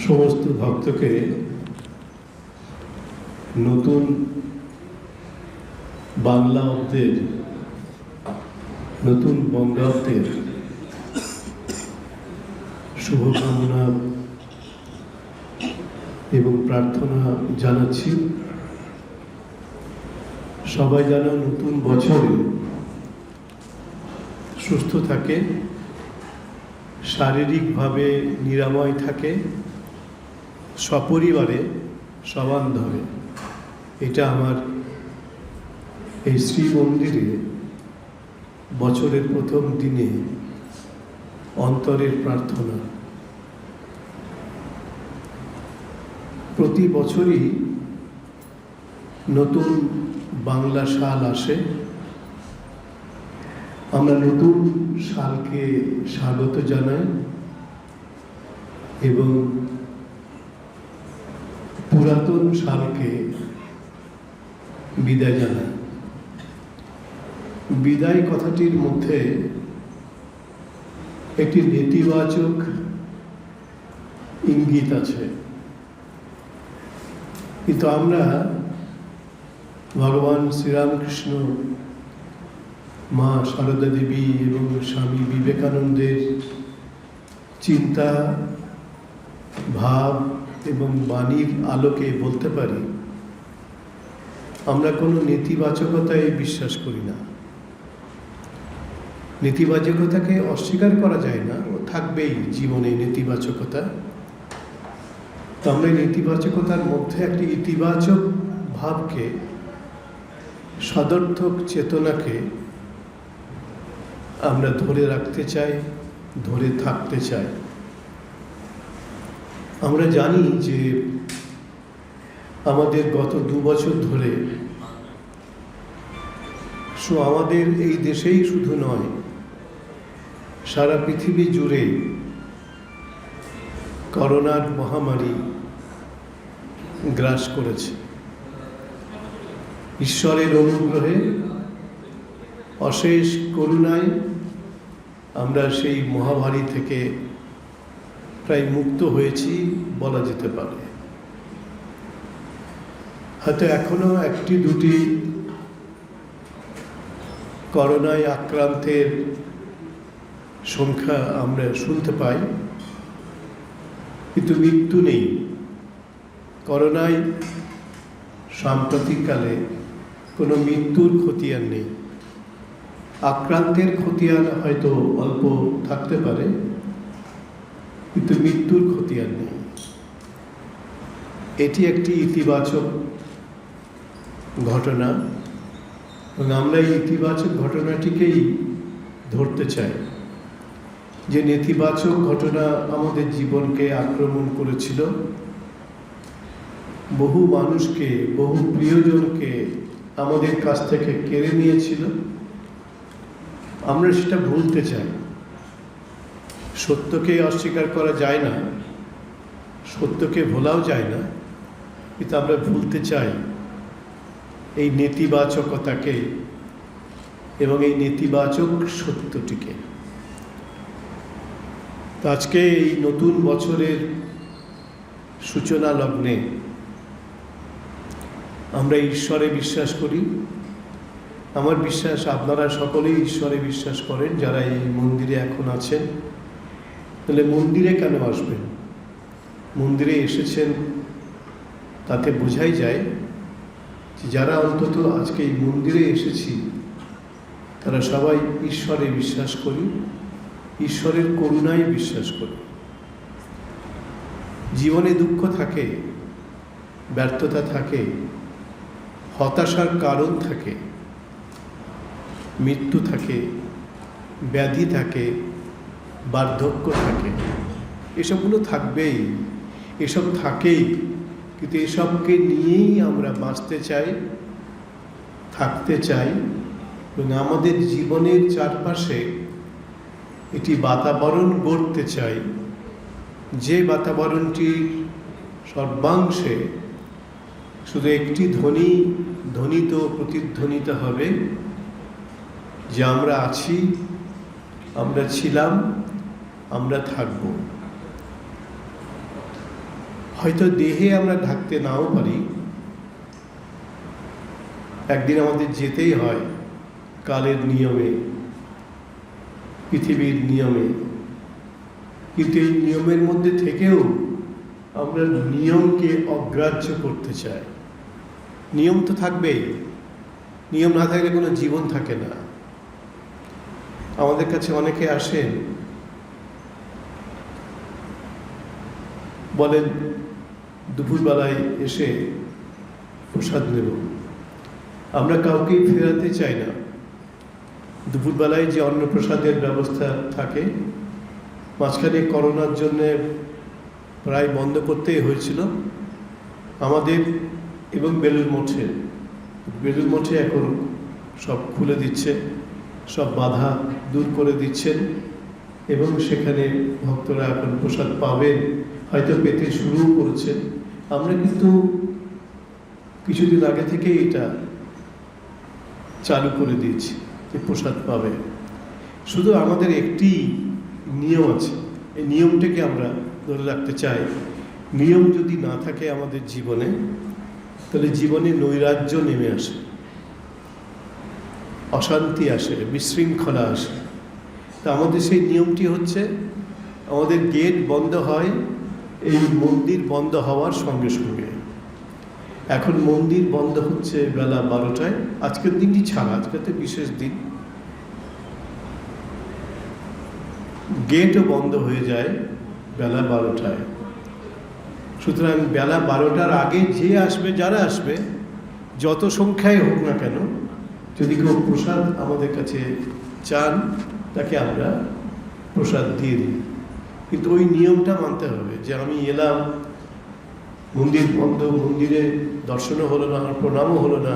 সমস্ত ভক্তকে নতুন বাংলা অব্দের নতুন বঙ্গাব্দের শুভকামনা এবং প্রার্থনা জানাচ্ছি। সবাই যেন নতুন বছরে সুস্থ থাকে, শারীরিকভাবে নিরাময় থাকে, সপরিবারে সবান্ধবে। এটা আমার এই শ্রী মন্দিরে বছরের প্রথম দিনে অন্তরের প্রার্থনা। প্রতি বছরই নতুন বাংলা সাল আসে। আমরা নতুন সালকে স্বাগত জানাই এবং পুরাতন সালকে বিদায় জানাই। বিদায় কথাটির মধ্যে একটি নেতিবাচক ইঙ্গিত আছে, কিন্তু আমরা ভগবান শ্রীরামকৃষ্ণ, মা সারদা দেবী এবং স্বামী বিবেকানন্দের চিন্তা, ভাব এবং বাণীর আলোকে বলতে পারি, আমরা কোনো নেতিবাচকতায় বিশ্বাস করি না। নেতিবাচকতাকে অস্বীকার করা যায় না, ও থাকবেই জীবনে নেতিবাচকতা। তো আমরা নেতিবাচকতার মধ্যে একটি ইতিবাচক ভাবকে, সদর্থক চেতনাকে আমরা ধরে রাখতে চাই, ধরে থাকতে চাই। আমরা জানি যে আমাদের গত 2 বছর ধরে আমাদের এই দেশেই শুধু নয়, সারা পৃথিবী জুড়ে করোনার মহামারী গ্রাস করেছে। ঈশ্বরের অনুগ্রহে, অশেষ করুণায় আমরা সেই মহামারী থেকে প্রায় মুক্ত হয়েছি বলা যেতে পারে। হয়তো এখনো 1-2টি করোনায় আক্রান্তের সংখ্যা আমরা শুনতে পাই, কিন্তু মৃত্যু নেই। করোনায় সাম্প্রতিককালে কোনো মৃত্যুর খতিয়ান নেই। আক্রান্তের খতিয়ান হয়তো অল্প থাকতে পারে, কিন্তু মৃত্যুর খতিয়ান নেই। এটি একটি ইতিবাচক ঘটনা এবং আমরা এই ইতিবাচক ঘটনাটিকেই ধরতে চাই। যে নেতিবাচক ঘটনা আমাদের জীবনকে আক্রমণ করেছিল, বহু মানুষকে, বহু প্রিয়জনকে আমাদের কাছ থেকে কেড়ে নিয়েছিল, আমরা সেটা ভুলতে চাই। সত্যকে অস্বীকার করা যায় না, সত্যকে ভোলাও যায় না, কিন্তু আমরা ভুলতে চাই এই নেতিবাচকতাকে এবং এই নেতিবাচক সত্যটিকে। তো আজকে এই নতুন বছরের সূচনা লগ্নে আমরা ঈশ্বরে বিশ্বাস করি। আমার বিশ্বাস আপনারা সকলেই ঈশ্বরে বিশ্বাস করেন, যারা এই মন্দিরে এখন আছেন। তাহলে মন্দিরে কেন আসবেন? মন্দিরে এসেছেন, তাতে বোঝাই যায় যে যারা অন্তত আজকে এই মন্দিরে এসেছি তারা সবাই ঈশ্বরে বিশ্বাস করি, ঈশ্বরের করুণায় বিশ্বাস করি। জীবনে দুঃখ থাকে, ব্যর্থতা থাকে, হতাশার কারণ থাকে, মৃত্যু থাকে, ব্যাধি থাকে, বার্ধক্য থাকে, এসবগুলো থাকবেই, এসব থাকেই। কিন্তু এসবকে নিয়েই আমরা বাঁচতে চাই, থাকতে চাই এবং আমাদের জীবনের চারপাশে এটি বাতাবরণ গড়তে চাই, যে বাতাবরণটি সর্বাংশে শুধু একটি ধ্বনি ধ্বনিত প্রতিধ্বনিত হবে যে আমরা আছি, আমরা ছিলাম, আমরা থাকব। হয়তো দেহে আমরা ঢাকতে নাও পারি, একদিন আমাদের যেতেই হয় কালের নিয়মে, পৃথিবীর নিয়মে। কিন্তু এই নিয়মের মধ্যে থেকেও আমরা নিয়মকে অগ্রাহ্য করতে চাই। নিয়ম তো থাকবেই, নিয়ম না থাকলে কোনো জীবন থাকে না। আমাদের কাছে অনেকে আসেন, বলেন দুপুরবেলায় এসে প্রসাদ নেব। আমরা কাউকেই ফেরাতে চাই না। দুপুরবেলায় যে অন্নপ্রসাদের ব্যবস্থা থাকে, মাঝখানে করোনার জন্যে প্রায় বন্ধ করতেই হয়েছিল আমাদের, এবং বেলুড় মঠে এখন সব খুলে দিচ্ছে, সব বাধা দূর করে দিচ্ছেন, এবং সেখানে ভক্তরা এখন প্রসাদ পাবেন, হয়তো পেতে শুরুও করেছেন। আমরা কিন্তু কিছুদিন আগে থেকে এটা চালু করে দিয়েছি যে প্রসাদ পাবে। শুধু আমাদের একটি নিয়ম আছে, এই নিয়মটাকে আমরা ধরে রাখতে চাই। নিয়ম যদি না থাকে আমাদের জীবনে, তাহলে জীবনে নৈরাজ্য নেমে আসে, অশান্তি আসে, বিশৃঙ্খলা আসে। তা আমাদের সেই নিয়মটি হচ্ছে, আমাদের গেট বন্ধ হয় এই মন্দির বন্ধ হওয়ার সঙ্গে সঙ্গে। এখন মন্দির বন্ধ হচ্ছে বেলা 12টায়, আজকের দিনটি ছাড়া, আজকে তো বিশেষ দিন, গেটও বন্ধ হয়ে যায় বেলা 12টায়। সুতরাং বেলা 12টার আগে যে আসবে, যারা আসবে, যত সংখ্যায় হোক না কেন, যদি কেউ প্রসাদ আমাদের কাছে চান, তাকে আমরা প্রসাদ দিয়ে দিই। কিন্তু ওই নিয়মটা মানতে হবে যে আমি এলাম, মন্দির বন্ধ, মন্দিরে দর্শনও হলো না, প্রণামও হলো না,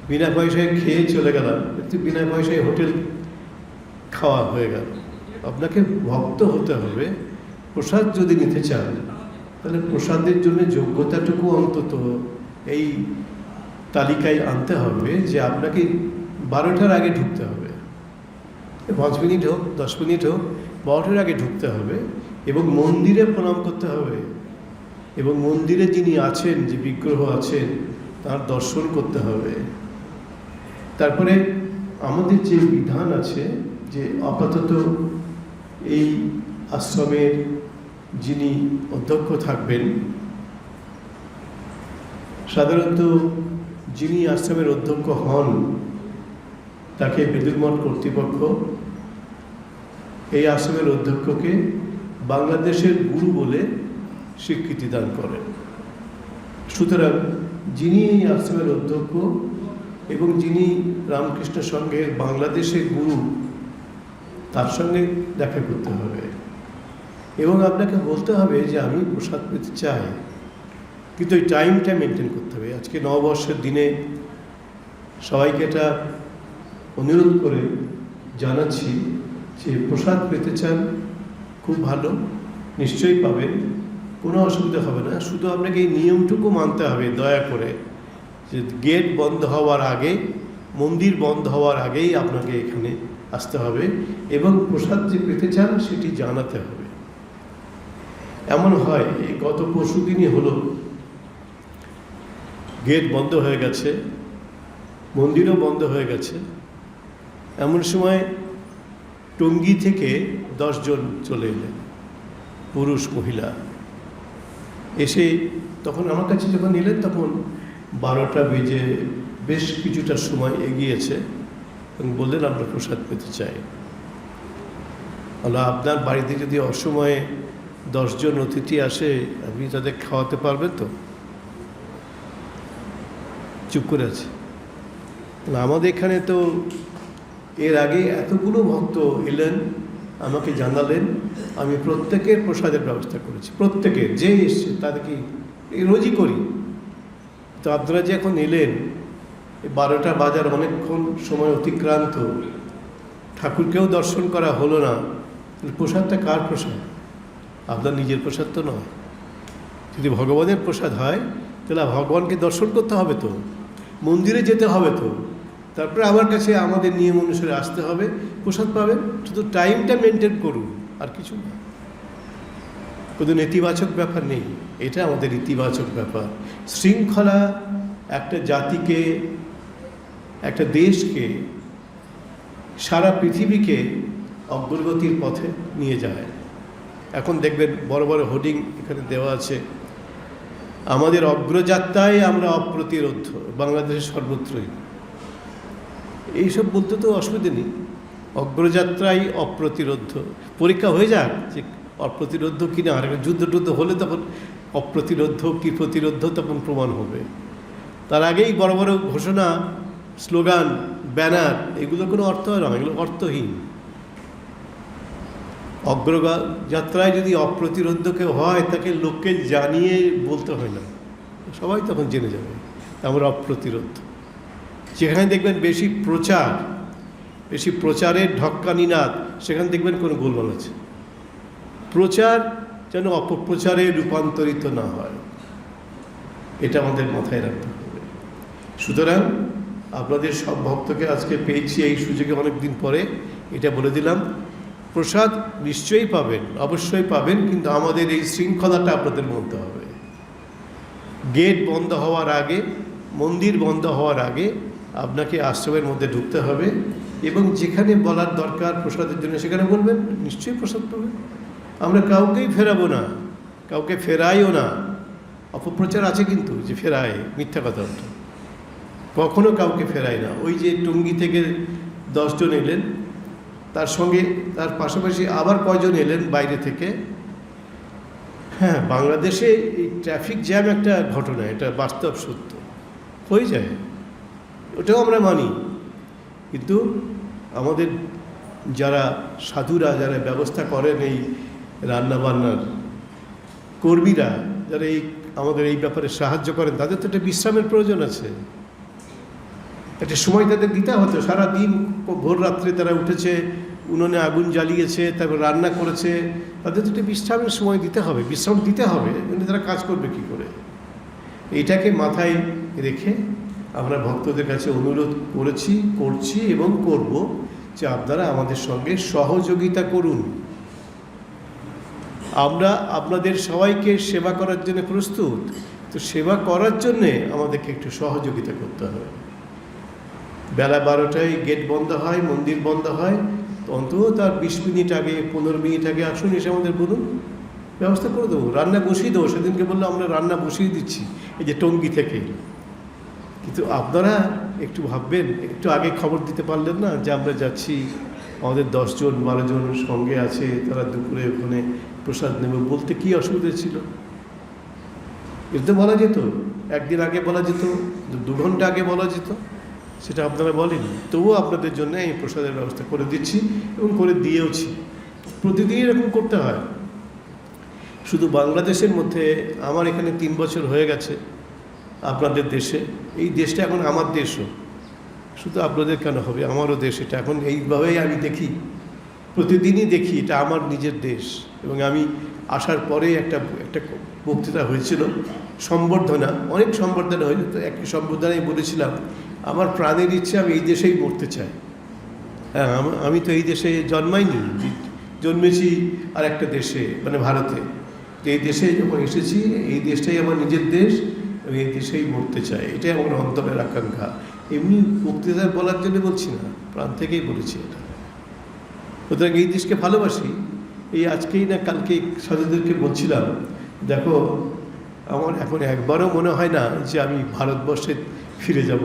বিনা পয়সায় খেয়ে চলে গেলাম, কিন্তু বিনা পয়সায় হোটেল খাওয়া হয়ে গেল। আপনাকে ভক্ত হতে হবে। প্রসাদ যদি নিতে চান, তাহলে প্রসাদের জন্য যোগ্যতাটুকু অন্তত এই তালিকায় আনতে হবে যে আপনাকে 12টার আগে ঢুকতে হবে। 5 মিনিট হোক, 10 মিনিট হোক, 12টার আগে ঢুকতে হবে, এবং মন্দিরে প্রণাম করতে হবে, এবং মন্দিরে যিনি আছেন, যে বিগ্রহ আছেন, তার দর্শন করতে হবে। তারপরে আমাদের যে বিধান আছে যে আপাতত এই আশ্রমের যিনি অধ্যক্ষ থাকবেন, সাধারণত যিনি আশ্রমের অধ্যক্ষ হন, তাকে বেলুড় মঠ কর্তৃপক্ষ এই আশ্রমের অধ্যক্ষকে বাংলাদেশের গুরু বলে স্বীকৃতি দান করেন। সুতরাং যিনি এই আশ্রমের অধ্যক্ষ এবং যিনি রামকৃষ্ণ সংঘের বাংলাদেশের গুরু, তার সঙ্গে দেখা করতে হবে, এবং আপনাকে বলতে হবে যে আমি প্রসাদ পেতে চাই। কিন্তু ওই টাইমটা মেনটেন করতে হবে। আজকে নববর্ষের দিনে সবাইকে এটা অনুরোধ করে জানাচ্ছি যে প্রসাদ পেতে চান, খুব ভালো, নিশ্চয়ই পাবেন, কোনো অসুবিধা হবে না। শুধু আপনাকে এই নিয়মটুকু মানতে হবে দয়া করে, যে গেট বন্ধ হওয়ার আগে, মন্দির বন্ধ হওয়ার আগেই আপনাকে এখানে আসতে হবে, এবং প্রসাদ যে পেতে চান সেটি জানাতে হবে। এমন হয়, এই গত পরশু দিনই হলো, গেট বন্ধ হয়ে গেছে, মন্দিরও বন্ধ হয়ে গেছে। এমন সময় টঙ্গী থেকে 10 জন চলে এলেন, পুরুষ মহিলা, এসে তখন আমার কাছে যখন এলেন, তখন 12টা বেজে বেশ কিছুটা সময় এগিয়েছে, এবং বললেন আমরা প্রসাদ পেতে চাই। বললাম, আপনার বাড়িতে যদি অসময়ে 10 জন অতিথি আসে, আপনি তাদের খাওয়াতে পারবেন তো? চুপ করে আছে। আমাদের এখানে তো এর আগে এতগুলো ভক্ত এলেন, আমাকে জানালেন, আমি প্রত্যেকের প্রসাদের ব্যবস্থা করেছি, প্রত্যেকের, যে এসছে তাদেরকে রোজই করি। তো আপনারা যে এখন এলেন, এই 12টা বাজার অনেকক্ষণ সময় অতিক্রান্ত, ঠাকুরকেও দর্শন করা হলো না, প্রসাদটা কার প্রসাদ? আপনার নিজের প্রসাদ তো নয়। যদি ভগবানের প্রসাদ হয়, তাহলে ভগবানকে দর্শন করতে হবে, তো মন্দিরে যেতে হবে, তো তারপরে আমার কাছে আমাদের নিয়ম অনুসারে আসতে হবে, প্রসাদ পাবেন। শুধু টাইমটা মেনটেন করুন, আর কিছু না। কোনো নেতিবাচক ব্যাপার নেই, এটা আমাদের ইতিবাচক ব্যাপার। শৃঙ্খলা একটা জাতিকে, একটা দেশকে, সারা পৃথিবীকে অগ্রগতির পথে নিয়ে যায়। এখন দেখবেন বড় বড় হোর্ডিং এখানে দেওয়া আছে, আমাদের অগ্রযাত্রায় আমরা অপ্রতিরোধ্য, বাংলাদেশের সর্বত্রই। এইসব বলতে তো অসুবিধে নেই, অগ্রযাত্রায় অপ্রতিরোধ্য। পরীক্ষা হয়ে যাক যে অপ্রতিরোধ্য কিনা, আর যুদ্ধ টুদ্ধ হলে তখন অপ্রতিরোধ্য কি প্রতিরোধ্য তখন প্রমাণ হবে। তার আগেই বড় বড় ঘোষণা, স্লোগান, ব্যানার, এগুলোর কোনো অর্থ হয় না, এগুলো অর্থহীন। অগ্রযাত্রায় যদি অপ্রতিরোধ্য কেউ হয়, তাকে লোককে জানিয়ে বলতে হয় না, সবাই তখন জেনে যাবে আমরা অপ্রতিরোধ্য। যেখানে দেখবেন বেশি প্রচার, বেশি প্রচারের ঢক্কানিনাদ, সেখানে দেখবেন কোনো গোলমাল আছে। প্রচার যেন অপপ্রচারে রূপান্তরিত না হয়, এটা আমাদের মাথায় রাখতে হবে। সুতরাং আপনাদের সব ভক্তকে আজকে পেয়েছি এই সুযোগে, অনেক দিন পরে এটা বলে দিলাম, প্রসাদ নিশ্চয়ই পাবেন, অবশ্যই পাবেন, কিন্তু আমাদের এই শৃঙ্খলাটা আপনাদের মধ্যে হবে। গেট বন্ধ হওয়ার আগে, মন্দির বন্ধ হওয়ার আগে আপনাকে আশ্রমের মধ্যে ঢুকতে হবে, এবং যেখানে বলার দরকার প্রসাদের জন্য সেখানে বলবেন, নিশ্চয়ই প্রসাদ পাবেন। আমরা কাউকেই ফেরাবো না, কাউকে ফেরাইও না। অপপ্রচার আছে কিন্তু, যে ফেরায়, মিথ্যা কথা ওটা, কখনো কাউকে ফেরায় না। ওই যে টঙ্গী থেকে 10 জন এলেন, তার সঙ্গে তার পাশাপাশি আবার কয়জন এলেন বাইরে থেকে। হ্যাঁ, বাংলাদেশে এই ট্রাফিক জ্যাম একটা ঘটনা, এটা বাস্তব সত্য, হয়ে যায়, ওটাও আমরা মানি। কিন্তু আমাদের যারা সাধুরা, যারা ব্যবস্থা করেন এই রান্নাবান্নার কর্মীরা, যারা এই আমাদের এই ব্যাপারে সাহায্য করেন, তাদের তো একটা বিশ্রামের প্রয়োজন আছে, একটা সময় তাদের দিতে হতো। সারাদিন ভোর রাত্রে তারা উঠেছে, উনুনে আগুন জ্বালিয়েছে, তারপর রান্না করেছে, তাদের তো একটা বিশ্রামের সময় দিতে হবে, বিশ্রাম দিতে হবে, কিন্তু তারা কাজ করবে কী করে? এইটাকে মাথায় রেখে আমরা ভক্তদের কাছে অনুরোধ করছি এবং করব যে আপনারা আমাদের সঙ্গে সহযোগিতা করুন। আমরা আপনাদের সবাইকে সেবা করার জন্য প্রস্তুত, তো সেবা করার জন্যে আমাদেরকে একটু সহযোগিতা করতে হবে। বেলা 12টায় গেট বন্ধ হয়, মন্দির বন্ধ হয়, তো অন্তত তার 20 মিনিট আগে, 15 মিনিট আগে আসুন, এসে আমাদের বলুন, ব্যবস্থা করে দেবো, রান্না বসিয়ে দেবো। সেদিনকে বললো আমরা রান্না বসিয়ে দিচ্ছি, এই যে টঙ্গী থেকে। কিন্তু আপনারা একটু ভাববেন, একটু আগে খবর দিতে পারলেন না যে আমরা যাচ্ছি, আমাদের 10 জন 12 জন সঙ্গে আছে, তারা দুপুরে ওখানে প্রসাদ নেবে, বলতে কী অসুবিধা ছিল? এটা তো বলা যেত, একদিন আগে বলা যেত, 2 ঘন্টা আগে বলা যেত, সেটা আপনারা বলেনি। তবুও আপনাদের জন্য আমি প্রসাদের ব্যবস্থা করে দিচ্ছি এবং করে দিয়েওছি। প্রতিদিনই এরকম করতে হয়। শুধু বাংলাদেশের মধ্যে, আমার এখানে 3 বছর হয়ে গেছে আপনাদের দেশে, এই দেশটা এখন আমার দেশও, শুধু আপনাদের কেন হবে, আমারও দেশ এটা। এখন এইভাবেই আমি দেখি, প্রতিদিনই দেখি, এটা আমার নিজের দেশ। এবং আমি আসার পরে একটা বক্তৃতা হয়েছিল, সম্বর্ধনা, অনেক সম্বর্ধনা হয়েছে, তো একটি সম্বর্ধনায় বলেছিলাম আমার প্রাণের ইচ্ছে আমি এই দেশেই মরতে চাই। হ্যাঁ, আমি তো এই দেশে জন্মাইনি, জন্মেছি আর একটা দেশে, মানে ভারতে। এই দেশে যখন এসেছি, এই দেশটাই আমার নিজের দেশ, আমি এই দেশেই মরতে চাই, এটাই আমার অন্তরের আকাঙ্ক্ষা। এমনি বক্তৃতায় বলার জন্য বলছি না, প্রাণ থেকেই বলেছি এটা। সুতরাং এই দেশকে ভালোবাসি। এই আজকেই না কালকে সাধুদেরকে বলছিলাম, দেখো আমার এখন একবারও মনে হয় না যে আমি ভারতবর্ষে ফিরে যাব।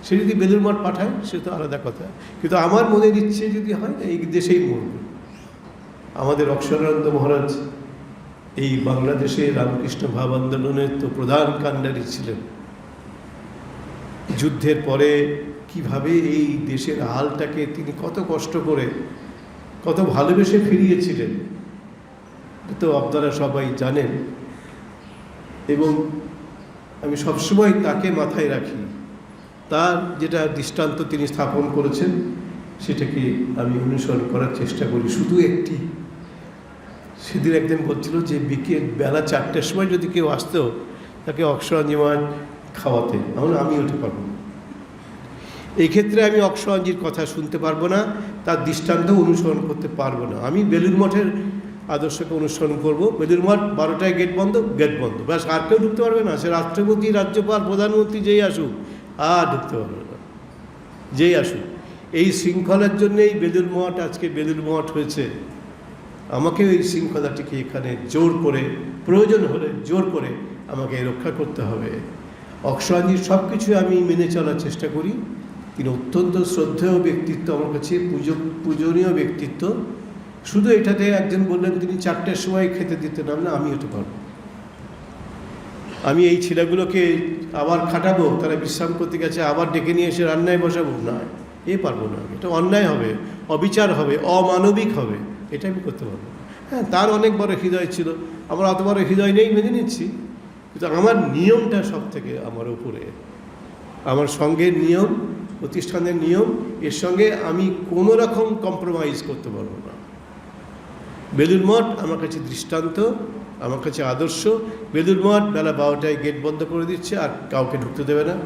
সে যদি বেলুড় মঠ পাঠায় সে তো আলাদা কথা, কিন্তু আমার মনের ইচ্ছে যদি হয় এই দেশেই মরব। আমাদের অক্ষরানন্দ মহারাজ এই বাংলাদেশে রামকৃষ্ণ ভাব আন্দোলনের তো প্রধান কাণ্ডারি ছিলেন। যুদ্ধের পরে কিভাবে এই দেশের হালটাকে তিনি কত কষ্ট করে, কত ভালোবেসে ফিরিয়েছিলেন, তো আপনারা সবাই জানেন। এবং আমি সবসময় তাকে মাথায় রাখি, তার যেটা দৃষ্টান্ত তিনি স্থাপন করেছেন সেটাকে আমি অনুসরণ করার চেষ্টা করি। শুধু একটি, সেদিন একদিন বলছিল যে বেলা 4টার সময় যদি কেউ আসতো, তাকে অক্ষরাঞ্জলি খাওয়াতে, আমি উঠে পারবো না। এই ক্ষেত্রে আমি অক্ষরাঞ্জলির কথা শুনতে পারবো না, তার দৃষ্টান্ত অনুসরণ করতে পারবো না। আমি বেলুড় মঠের আদর্শকে অনুসরণ করব। বেলুড় মঠ 12টায় গেট বন্ধ, ব্যাস, আর কেউ ঢুকতে পারবে না। সে রাষ্ট্রপতি, রাজ্যপাল, প্রধানমন্ত্রী যেই আসুক আর ঢুকতে পারবে না, যেই আসুক। এই শৃঙ্খলার জন্যেই বেলুড় মঠ আজকে বেলুড় মঠ হয়েছে। আমাকেও এই শৃঙ্খলাটিকে এখানে জোর করে, প্রয়োজন হলে জোর করে আমাকে রক্ষা করতে হবে। অক্সয়জির সব কিছু আমি মেনে চলার চেষ্টা করি। তিনি অত্যন্ত শ্রদ্ধেয় ব্যক্তিত্ব, আমার কাছে পূজনীয় ব্যক্তিত্ব। শুধু এটাতে একজন বললেন তিনি 4টের সময় খেতে দিতে নামলে আমি হতে পারবো। আমি এই ছেলেগুলোকে আবার খাটাবো, তারা বিশ্রাম করতে গেছে, আবার ডেকে নিয়ে এসে রান্নায় বসাবো? না, পারবো না। এটা অন্যায় হবে, অবিচার হবে, অমানবিক হবে, এটা আমি করতে পারবো না। হ্যাঁ, তার অনেক বড় হৃদয় ছিল, আমার অত বড় হৃদয় নেই, মেনে নিচ্ছি। কিন্তু আমার নিয়মটা সব থেকে আমার উপরে, আমার সঙ্গের নিয়ম, প্রতিষ্ঠানের নিয়ম, এর সঙ্গে আমি কোনো রকম কম্প্রোমাইজ করতে পারবো না। বেলুড় মঠ আমার কাছে দৃষ্টান্ত, আমার কাছে আদর্শ। বেলুড় মঠ বেলা 12টায় গেট বন্ধ করে দিচ্ছে, আর কাউকে ঢুকতে দেবে না।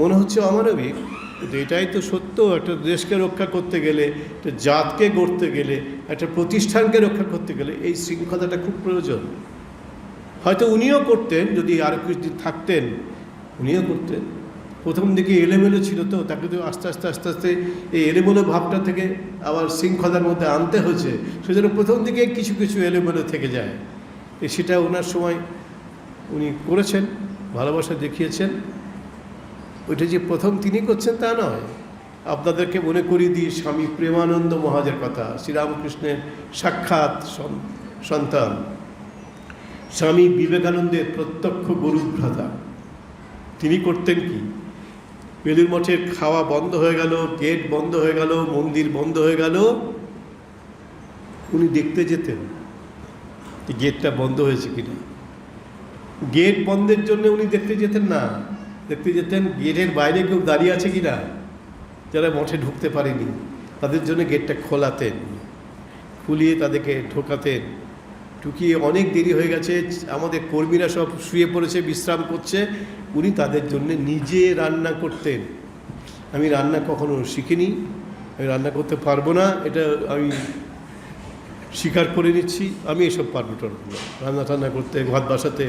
মনে হচ্ছে অমানবিক, কিন্তু এটাই তো সত্য। একটা দেশকে রক্ষা করতে গেলে, একটা জাতকে গড়তে গেলে, একটা প্রতিষ্ঠানকে রক্ষা করতে গেলে এই শৃঙ্খলাটা খুব প্রয়োজন। হয়তো উনিও করতেন, যদি আরও কিছুদিন থাকতেন উনিও করতেন। প্রথম দিকে এলোমেলো ছিল, তো তাকে তো আস্তে আস্তে এই এলোমেলো ভাবটা থেকে আবার শৃঙ্খলার মধ্যে আনতে হয়েছে। সেজন্য প্রথম দিকে কিছু কিছু এলোমেলো থেকে যায়। সেটা ওনার সময় উনি করেছেন, ভালোবাসা দেখিয়েছেন। ওইটা যে প্রথম তিনি করছেন তা নয়। আপনাদেরকে মনে করিয়ে দিই স্বামী প্রেমানন্দ মহারাজের কথা, শ্রীরামকৃষ্ণের সাক্ষাৎ সন্তান, স্বামী বিবেকানন্দের প্রত্যক্ষ গুরুভ্রাতা। তিনি করতেন কি? বেলুড় মঠের খাওয়া বন্ধ হয়ে গেল, গেট বন্ধ হয়ে গেল, মন্দির বন্ধ হয়ে গেল, উনি দেখতে যেতেন গেটটা বন্ধ হয়েছে কিনা। গেট বন্ধের জন্য উনি দেখতে যেতেন না, দেখতে যেতেন গেটের বাইরে কেউ দাঁড়িয়ে আছে কিনা, যারা মঠে ঢুকতে পারেনি তাদের জন্য গেটটা খোলাতেন, খুলিয়ে তাদেরকে ঢোকাতেন। ঢুকিয়ে অনেক দেরি হয়ে গেছে, আমাদের কর্মীরা সব শুয়ে পড়েছে, বিশ্রাম করছে, উনি তাদের জন্য নিজে রান্না করতেন। আমি রান্না কখনো শিখিনি, আমি রান্না করতে পারবো না, এটা আমি স্বীকার করে নিচ্ছি। আমি এসব পারবো না, রান্না টান্না করতে, ভাত বসাতে,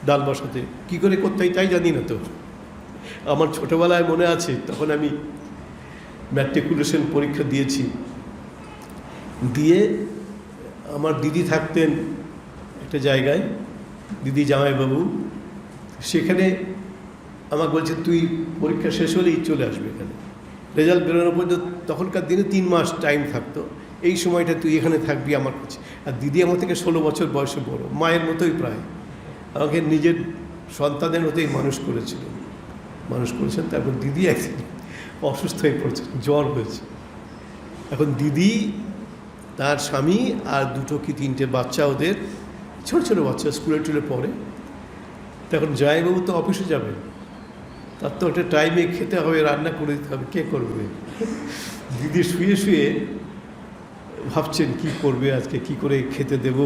ডাল বসাতে, কী করে করতে হয় তাই জানি না তো। আমার ছোটোবেলায় মনে আছে, তখন আমি ম্যাট্রিকুলেশন পরীক্ষা দিয়েছি, দিয়ে আমার দিদি থাকতেন একটা জায়গায়, দিদি জামাইবাবু, সেখানে আমাকে বলছে তুই পরীক্ষা শেষ হলেই চলে আসবে এখানে, রেজাল্ট বেরোনোর পর্যন্ত। তখনকার দিনে 3 মাস টাইম থাকতো, এই সময়টা তুই এখানে থাকবি আমার কাছে। আর দিদি আমার থেকে 16 বছর বয়সে বড়, মায়ের মতোই প্রায়, আমাকে নিজের সন্তানের মতোই মানুষ করেছেন। তারপর দিদি একদিন অসুস্থ হয়ে পড়ছে, জ্বর হয়েছে। এখন দিদি, তার স্বামী আর 2 কি 3টে বাচ্চা, ওদের ছোটো ছোটো বাচ্চা, স্কুলে টুলে পড়ে। তখন জয়বাবু তো অফিসে যাবে, তার তো একটা টাইমে খেতে হবে, রান্না করে দিতে হবে, কে করবে? দিদি শুয়ে শুয়ে ভাবছেন কি করবে আজকে, কি করে খেতে দেব।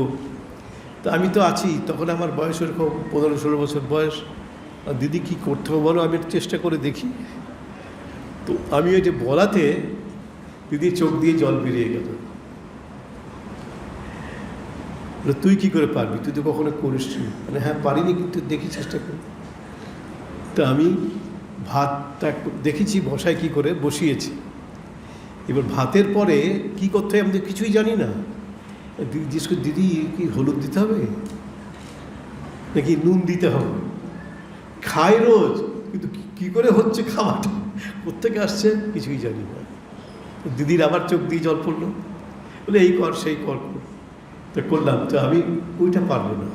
তা আমি তো আছি, তখন আমার বয়স এরকম 15-16 বছর বয়স। আর দিদি কী করতে হবে বলো, আমি চেষ্টা করে দেখি। তো আমি ওই যে বলাতে দিদি চোখ দিয়ে জল বেরিয়ে গেল। তুই কি করে পারবি, তুই তো কখনো করিস নি। মানে হ্যাঁ পারিনি, কিন্তু দেখি চেষ্টা করি। তা আমি ভাতটা দেখেছি বসায় কি করে, বসিয়েছি। এবার ভাতের পরে কি করতে হয় আমি তো কিছুই জানি না। জিজ্ঞেস করি দিদি কি হলুদ দিতে হবে নাকি নুন দিতে হবে? খাই রোজ, কিন্তু কি করে হচ্ছে খাওয়াটা, কোত্থেকে আসছে কিছুই জানি না। দিদির আবার চোখ দিয়ে জল পড়লো, বলে এই কর সেই কর। তো করলাম, তো আমি ওইটা পারবো না।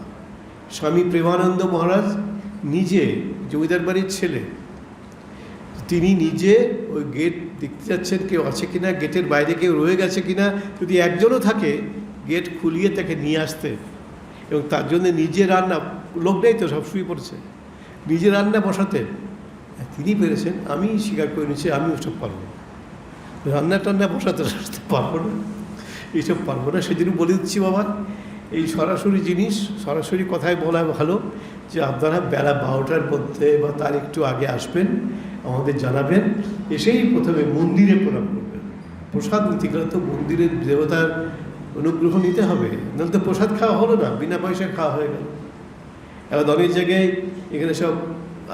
স্বামী প্রেমানন্দ মহারাজ নিজে জমিদার বাড়ির ছেলে, তিনি নিজে ওই গেট দেখতে যাচ্ছেন কেউ আছে কিনা, গেটের বাইরে কেউ রয়ে গেছে কিনা, যদি একজনও থাকে গেট খুলিয়ে তাকে নিয়ে আসতে, এবং তার জন্য নিজে রান্না, লোক নেই তো সব শুয়ে পড়ছে, নিজে রান্না বসাতেন। তিনি পেরেছেন, আমি স্বীকার করে নিচ্ছি আমি ওসব পারবো না, রান্না টান্না বসাতে পারবো না, এইসব পারবো না। সেদিন বলে দিচ্ছি বাবা, এই সরাসরি জিনিস সরাসরি কথায় বলা ভালো, যে আপনারা বেলা 12টার মধ্যে বা তার একটু আগে আসবেন, আমাদের জানাবেন। এসেই প্রথমে মন্দিরে প্রণাম করবেন, প্রসাদ নীতিগত মন্দিরের দেবতার অনুগ্রহ নিতে হবে, নাহলে তো প্রসাদ খাওয়া হলো না, বিনা পয়সায় খাওয়া হয়ে গেল। এবার অনেক জায়গায় এখানে সব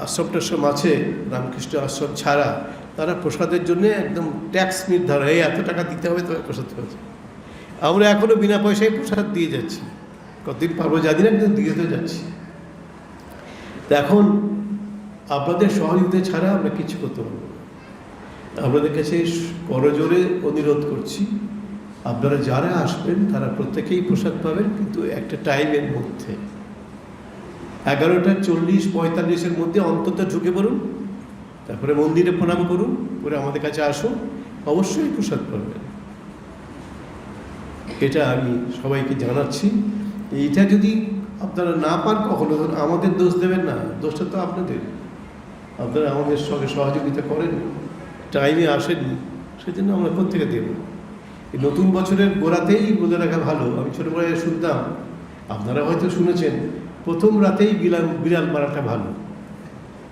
আশ্রম টাশ্রম আছে, রামকৃষ্ণ আশ্রম ছাড়া, তারা প্রসাদের জন্য একদম ট্যাক্স নির্ধারণ, এই এত টাকা দিতে হবে তবে প্রসাদ হয়েছে। আমরা এখনও বিনা পয়সায় প্রসাদ দিয়ে যাচ্ছি, কতদিন পারবো জানি না, কিন্তু দিয়ে তো যাচ্ছি। তো এখন আপনাদের সহযোগিতা ছাড়া আমরা কিছু করতে পারবো না। আপনাদের কাছে করজোরে অনুরোধ করছি, আপনারা যারা আসবেন তারা প্রত্যেকেই প্রসাদ পাবেন, কিন্তু একটা টাইমের মধ্যে 11:40-45 মধ্যে অন্তত ঢুকে পড়ুন, তারপরে মন্দিরে প্রণাম করুন, করে আমাদের কাছে আসুন, অবশ্যই প্রসাদ পাবেন। এটা আমি সবাইকে জানাচ্ছি। এইটা যদি আপনারা না পান কখনো, আমাদের দোষ দেবেন না, দোষটা তো আপনাদের। আপনারা আমাদের সঙ্গে সহযোগিতা করেন, টাইমে আসেননি, সেজন্য আমরা কোত্থেকে দেব। এই নতুন বছরের গোড়াতেই বলে রাখা ভালো। আমি ছোটোবেলায় শুনতাম, আপনারা হয়তো শুনেছেন, প্রথম রাতেই বিড়াল মারাটা ভালো।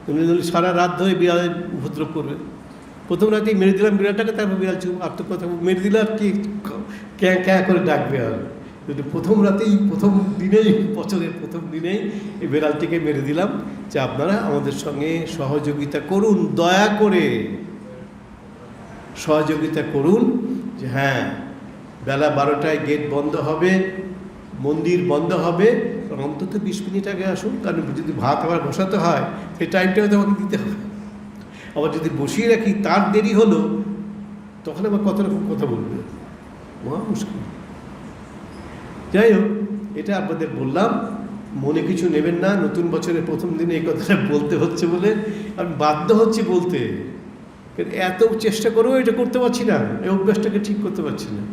তুমি যদি সারা রাত ধরে বিড়ালের উপদ্রব করবে, প্রথম রাতেই মেরে দিলাম বিড়ালটাকে, তারপর বিড়াল চুপ, আর তো কথা মেরে দিলে আর কি ক্যাঁ ক্যাঁ করে ডাকবে। আর যদি প্রথম রাতেই, প্রথম দিনেই, বছরের প্রথম দিনেই এই বিড়ালটিকে মেরে দিলাম, যে আপনারা আমাদের সঙ্গে সহযোগিতা করুন, দয়া করে সহযোগিতা করুন। যে হ্যাঁ, বেলা 12টায় গেট বন্ধ হবে, মন্দির বন্ধ হবে, অন্তত 20 মিনিট আগে আসুন। কারণ যদি ভাত আবার বসাতে হয়, সেই টাইমটাও তো আমাকে দিতে হবে। আবার যদি বসিয়ে রাখি, তার দেরি হলো, তখন আবার কত রকম কথা বলবে, মহা মুশকিল। যাই হোক, এটা আপনাদের বললাম, মনে কিছু নেবেন না। নতুন বছরের প্রথম দিনে এই কথাটা বলতে হচ্ছে বলে আমি বাধ্য হচ্ছি বলতে। এত চেষ্টা করেও এটা করতে পারছি না, এই অভ্যাসটাকে ঠিক করতে পারছি না।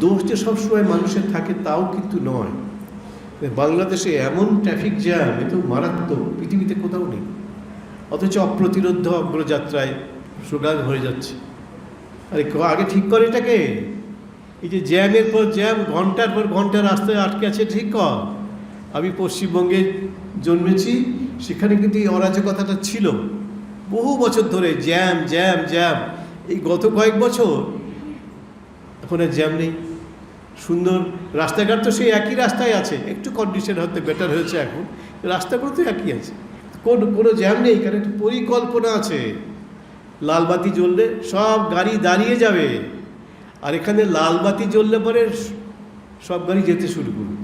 দোষ যে সবসময় মানুষের থাকে তাও কিন্তু নয়। বাংলাদেশে এমন ট্রাফিক জ্যাম, এ তো মারাত্মক, পৃথিবীতে কোথাও নেই। অথচ অপ্রতিরোধ অগ্রযাত্রায় সুগার হয়ে যাচ্ছে। আরে আগে ঠিক করে এটাকে। এই যে জ্যামের পর জ্যাম, ঘন্টার পর ঘন্টা রাস্তায় আটকে আছে, ঠিক কর। আমি পশ্চিমবঙ্গে জন্মেছি, সেখানে কিন্তু এই অরাজকতাটা ছিল বহু বছর ধরে, জ্যাম জ্যাম জ্যাম। এই গত কয়েক বছর এখন আর জ্যাম নেই, সুন্দর রাস্তাঘাট তো সেই একই রাস্তায় আছে, একটু কন্ডিশন হয়তো বেটার হয়েছে, এখন রাস্তাগুলো তো একই আছে, কোনো জ্যাম নেই। কারণ একটু পরিকল্পনা আছে। লাল বাতি জ্বললে সব গাড়ি দাঁড়িয়ে যাবে, আর এখানে লাল বাতি জ্বললে পরে সব গাড়ি যেতে শুরু করবে।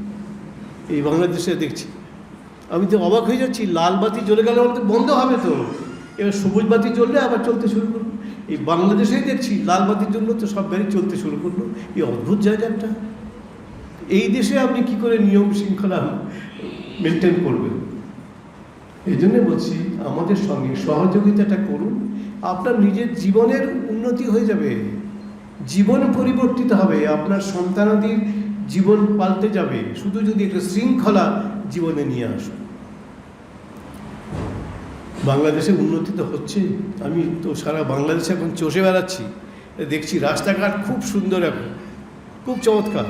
এই বাংলাদেশে দেখছি, আমি তো অবাক হয়ে যাচ্ছি, লাল বাতি জ্বলে গেলে আমাদের বন্ধ হবে তো, এবার সবুজ বাতি জ্বললে আবার চলতে শুরু করবে। এই বাংলাদেশেই দেখছি লাল বাতির জন্য তো সব গাড়ি চলতে শুরু করলো। এই অদ্ভুত জায়গাটা। এই দেশে আপনি কি করে নিয়ম শৃঙ্খলা মেনটেন করবেন? এই জন্যে বলছি, আমাদের সঙ্গে সহযোগিতাটা করুন, আপনার নিজের জীবনের উন্নতি হয়ে যাবে, জীবন পরিবর্তিত হবে, আপনার সন্তানাদির জীবন পাল্টে যাবে, শুধু যদি একটা শৃঙ্খলা জীবনে নিয়ে আসুন। বাংলাদেশে উন্নতি তো হচ্ছে, আমি তো সারা বাংলাদেশে এখন চষে বেড়াচ্ছি, দেখছি রাস্তাঘাট খুব সুন্দর, এখন খুব চমৎকার,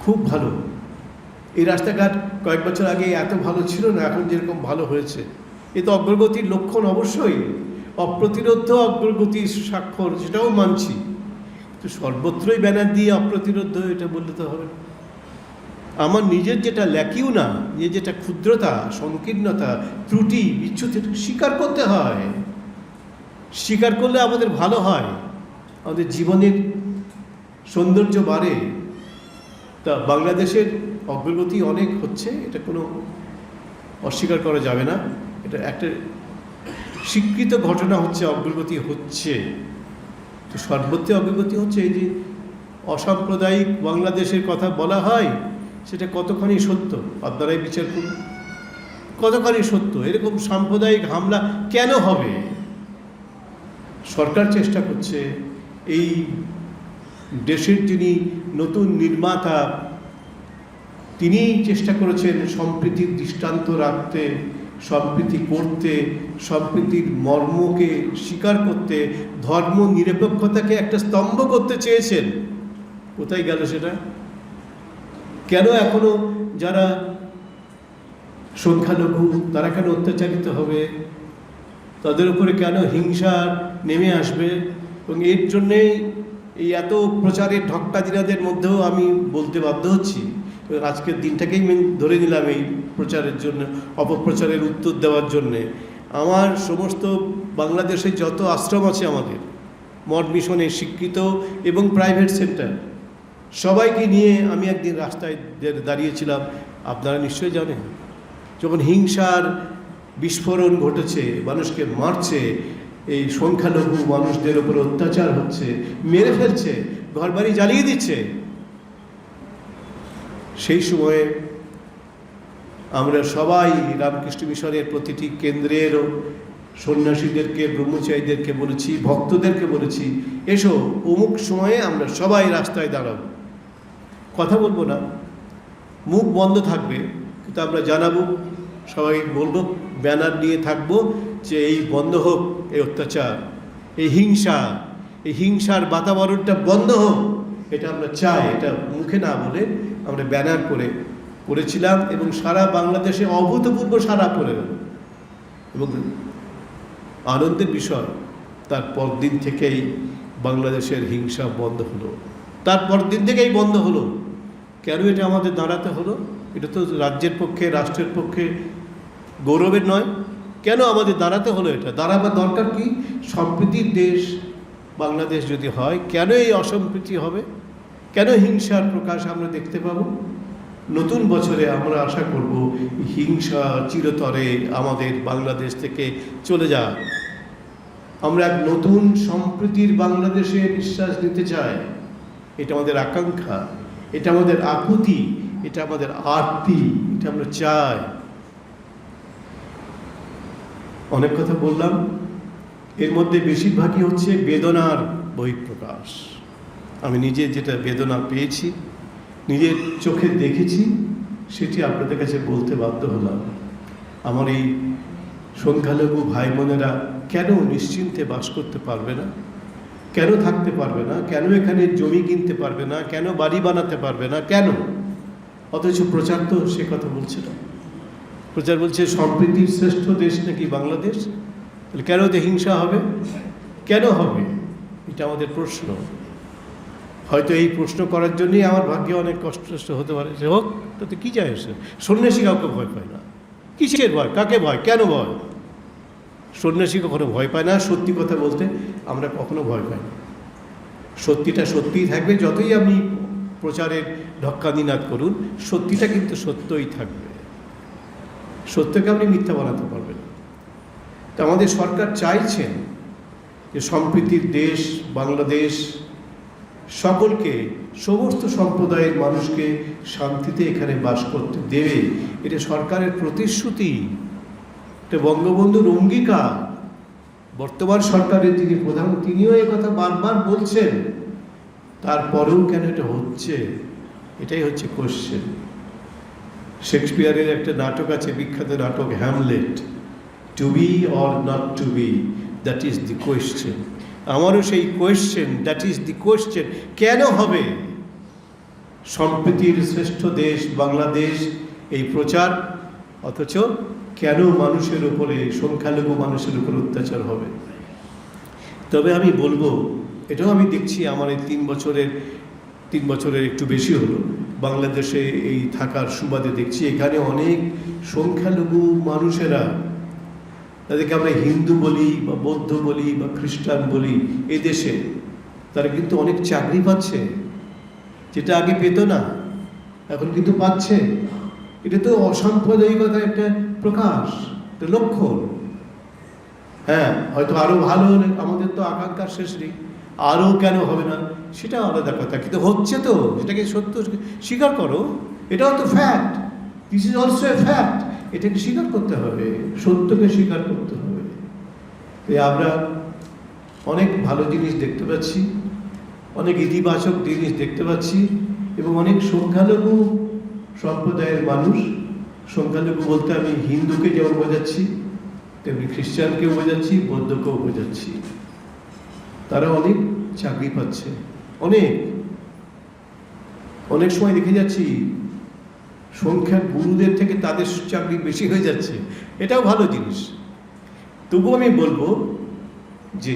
খুব ভালো। এই রাস্তাঘাট কয়েক বছর আগে এত ভালো ছিল না, এখন যেরকম ভালো হয়েছে, এ তো অগ্রগতির লক্ষণ। অবশ্যই অপ্রতিরোধ অগ্রগতির স্বাক্ষর, সেটাও মানছি, তো সর্বত্রই ব্যানার দিয়ে অপ্রতিরোধ, এটা বললে তো হবে না। আমার নিজের যেটা ল্যাকিও না, নিজের যেটা ক্ষুদ্রতা, সংকীর্ণতা, ত্রুটি, বিচ্যুতি, স্বীকার করতে হয়। স্বীকার করলে আমাদের ভালো হয়, আমাদের জীবনের সৌন্দর্য বাড়ে। তা বাংলাদেশের অগ্রগতি অনেক হচ্ছে, এটা কোনো অস্বীকার করা যাবে না। এটা একটা স্বীকৃত ঘটনা হচ্ছে, অগ্রগতি হচ্ছে। তো সর্বত্র অগ্রগতি হচ্ছে। এই যে অসাম্প্রদায়িক বাংলাদেশের কথা বলা হয়, সেটা কতখানি সত্য আপনারাই বিচার করুন, কতখানি সত্য। এরকম সাম্প্রদায়িক হামলা কেন হবে? সরকার চেষ্টা করছে, এই দেশের যিনি নতুন নির্মাতা, তিনি চেষ্টা করেছেন সম্প্রীতির দৃষ্টান্ত রাখতে, সম্প্রীতি করতে, সম্প্রীতির মর্মকে স্বীকার করতে, ধর্ম নিরপেক্ষতাকে একটা স্তম্ভ করতে চেয়েছেন। কোথায় গেল সেটা? কেন এখনো যারা সংখ্যালঘু তারা কেন অত্যাচারিত হবে? তাদের উপরে কেন হিংসা নেমে আসবে? এবং এর জন্যেই এই এত প্রচারের ঢক্কাজিরাদের মধ্যেও আমি বলতে বাধ্য হচ্ছি, আজকের দিনটাকেই আমি ধরে নিলাম এই প্রচারের জন্য, অপপ্রচারের উত্তর দেওয়ার জন্যে। আমার সমস্ত বাংলাদেশে যত আশ্রম আছে আমাদের, মঠ মিশনে শিক্ষিত এবং প্রাইভেট সেন্টার, সবাইকে নিয়ে আমি একদিন রাস্তায় দাঁড়িয়েছিলাম। আপনারা নিশ্চয়ই জানেন, যখন হিংসার বিস্ফোরণ ঘটেছে, মানুষকে মারছে, এই সংখ্যালঘু মানুষদের উপর অত্যাচার হচ্ছে, মেরে ফেলছে, ঘরবাড়ি জ্বালিয়ে দিচ্ছে, সেই সময়ে আমরা সবাই রামকৃষ্ণ মিশনের প্রতিটি কেন্দ্রের সন্ন্যাসীদেরকে, ব্রহ্মচারীদেরকে বলেছি, ভক্তদেরকে বলেছি, এসো অমুক সময়ে আমরা সবাই রাস্তায় দাঁড়াবো, কথা বলবো না, মুখ বন্ধ থাকবে, কিন্তু আমরা জানাবো, সবাই বলবো, ব্যানার নিয়ে থাকবো যে এই বন্ধ হোক এই অত্যাচার, এই হিংসার বাতাবরণটা বন্ধ হোক, এটা আমরা চাই। এটা মুখে না বলে আমরা ব্যানার করেছিলাম এবং সারা বাংলাদেশে অভূতপূর্ব সাড়া পড়ে গেল। এবং আনন্দের বিষয়, তার পরদিন থেকেই বাংলাদেশের হিংসা বন্ধ হলো, তার পরদিন থেকেই বন্ধ হলো। কেন এটা আমাদের দাঁড়াতে হলো? এটা তো রাজ্যের পক্ষে, রাষ্ট্রের পক্ষে গৌরবের নয়। কেন আমাদের দাঁড়াতে হলো? এটা দাঁড়াবার দরকার কি? সম্প্রীতির দেশ বাংলাদেশ যদি হয়, কেন এই অসম্প্রীতি হবে? কেন হিংসার প্রকাশ আমরা দেখতে পাবো? নতুন বছরে আমরা আশা করব হিংসা চিরতরে আমাদের বাংলাদেশ থেকে চলে যাক। আমরা এক নতুন সম্প্রীতির বাংলাদেশে নিঃশ্বাস নিতে চাই। এটা আমাদের আকাঙ্ক্ষা, এটা আমাদের আকুতি, এটা আমাদের আরতি, এটা আমরা চাই। অনেক কথা বললাম, এর মধ্যে বেশিরভাগই হচ্ছে বেদনার বহিঃপ্রকাশ। আমি নিজে যেটা বেদনা পেয়েছি, নিজের চোখে দেখেছি, সেটি আপনাদের কাছে বলতে বাধ্য হলাম। আমার এই সংখ্যালঘু ভাই বোনেরা কেন নিশ্চিন্তে বাস করতে পারবে না? কেন থাকতে পারবে না? কেন এখানে জমি কিনতে পারবে না? কেন বাড়ি বানাতে পারবে না? কেন? অথচ প্রচার তো সে কথা বলছে না। প্রচার বলছে সম্প্রীতির শ্রেষ্ঠ দেশ নাকি বাংলাদেশ। তাহলে কেন তো হিংসা হবে? কেন হবে? এটা আমাদের প্রশ্ন। হয়তো এই প্রশ্ন করার জন্যই আমার ভাগ্যে অনেক কষ্ট হতে পারে। যে হোক, তাতে কী যায় আসে? সন্ন্যাসী কাউকে ভয় পায় না। কিসের ভয়? কাকে ভয়? কেন ভয়? সন্ন্যাসী কখনো ভয় পায় না। সত্যি কথা বলতে আমরা কখনো ভয় পাই না। সত্যিটা সত্যিই থাকবে। যতই আপনি প্রচারের ঢক্কানিনাদ করুন, সত্যিটা কিন্তু সত্যই থাকবে। সত্যকে আপনি মিথ্যা বানাতে পারবেন না। তো আমাদের সরকার চাইছেন যে সম্প্রীতির দেশ বাংলাদেশ, সকলকে, সমস্ত সম্প্রদায়ের মানুষকে শান্তিতে এখানে বাস করতে দেবে। এটা সরকারের প্রতিশ্রুতি, এটা বঙ্গবন্ধুর অঙ্গীকার। বর্তমান সরকারের যিনি প্রধান, তিনিও এই কথা বারবার বলছেন। তারপরেও কেন এটা হচ্ছে? এটাই হচ্ছে কোশ্চেন। শেক্সপিয়ারের একটা নাটক আছে, বিখ্যাত নাটক Hamlet, to be or not to be, that is the question. আমারও সেই question, that is the question. কেন হবে সম্প্রীতির শ্রেষ্ঠ দেশ বাংলাদেশ এই প্রচার, অথচ কেন মানুষের উপরে, সংখ্যালঘু মানুষের উপর অত্যাচার হবে? তবে আমি বলবো, এটাও আমি দেখছি আমার এই 3 বছরের একটু বেশি হলো বাংলাদেশে এই থাকার সুবাদে দেখছি, এখানে অনেক সংখ্যালঘু মানুষেরা, তাদেরকে আমরা হিন্দু বলি বা বৌদ্ধ বলি বা খ্রিস্টান বলি, এই দেশে তারা কিন্তু অনেক চাকরি পাচ্ছে, যেটা আগে পেত না, এখন কিন্তু পাচ্ছে। এটা তো অসাম্প্রদায়িকতার একটা প্রকাশ, একটা লক্ষণ। হ্যাঁ, হয়তো আরও ভালো হলে, আমাদের তো আকাঙ্ক্ষার শেষ নেই, আরও কেন হবে না সেটা আলাদা কথা, কিন্তু হচ্ছে তো, এটাকে সত্য স্বীকার করো। এটাও তো fact, this is also a fact. এটাকে স্বীকার করতে হবে, সত্যকে স্বীকার করতে হবে। আমরা অনেক ভালো জিনিস দেখতে পাচ্ছি, অনেক ইতিবাচক জিনিস দেখতে পাচ্ছি, এবং অনেক সংখ্যালঘু সম্প্রদায়ের মানুষ, সংখ্যালঘু বলতে আমি হিন্দুকে যেমন বোঝাচ্ছি, তেমনি খ্রিস্টানকেও বোঝাচ্ছি, বৌদ্ধকেও বোঝাচ্ছি, তারা অনেক চাকরি পাচ্ছে। অনেক সময় দেখে যাচ্ছি সংখ্যা গুরুদের থেকে তাদের চাকরি বেশি হয়ে যাচ্ছে, এটাও ভালো জিনিস। তবুও আমি বলবো যে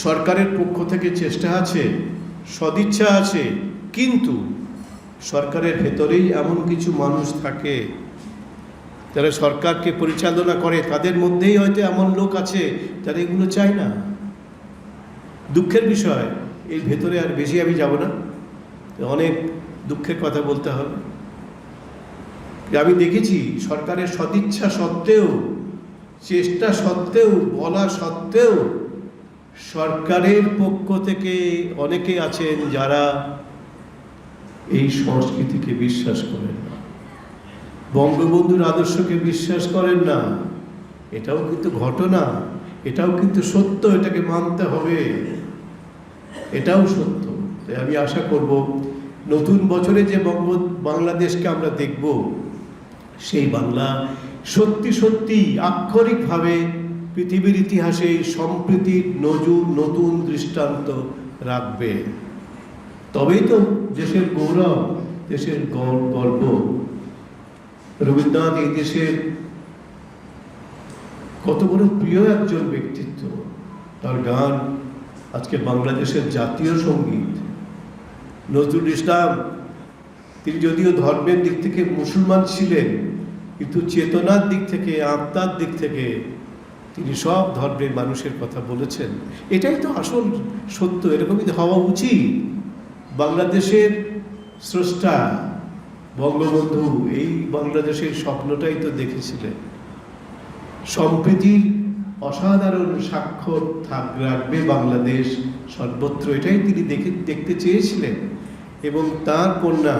সরকারের পক্ষ থেকে চেষ্টা আছে সদিচ্ছা আছে, কিন্তু সরকারের ভেতরেই এমন কিছু মানুষ থাকে যারা সরকারকে পরিচালনা করে, তাদের মধ্যেই হয়তো এমন লোক আছে যারা এগুলো চায় না। দুঃখের বিষয়, এই ভেতরে আর বেশি আমি যাব না, অনেক দুঃখের কথা বলতে হবে। আমি দেখেছি সরকারের সদিচ্ছা সত্ত্বেও, চেষ্টা সত্ত্বেও, বলা সত্ত্বেও সরকারের পক্ষ থেকে অনেকে আছেন যারা এই সংস্কৃতিকে বিশ্বাস করেন না, বঙ্গবন্ধুর আদর্শকে বিশ্বাস করেন না। এটাও কিন্তু ঘটনা, এটাও কিন্তু সত্য, এটাকে মানতে হবে, এটাও সত্য। তাই আমি আশা করব নতুন বছরে যে বাংলাদেশকে আমরা দেখব, সেই বাংলা সত্যি সত্যি আক্ষরিকভাবে পৃথিবীর ইতিহাসে সম্প্রীতির নতুন দৃষ্টান্ত রাখবে। তবেই তো দেশের গৌরব, দেশের গর্ব। রবীন্দ্রনাথ এই দেশের কত বড় প্রিয় একজন ব্যক্তিত্ব, তার গান আজকে বাংলাদেশের জাতীয় সঙ্গীত। নজরুল ইসলাম, তিনি যদিও ধর্মের দিক থেকে মুসলমান ছিলেন, কিন্তু চেতনার দিক থেকে, আত্মার দিক থেকে তিনি সব ধর্মের মানুষের কথা বলেছেন। এটাই তো আসল সত্য, এরকমই হওয়া উচিত। বাংলাদেশের স্রষ্টা বঙ্গবন্ধু এই বাংলাদেশের স্বপ্নটাই তো দেখেছিলেন। সম্প্রীতির অসাধারণ স্বাক্ষর রাখবে বাংলাদেশ সর্বত্র, এটাই তিনি দেখতে চেয়েছিলেন। এবং তার কন্যা,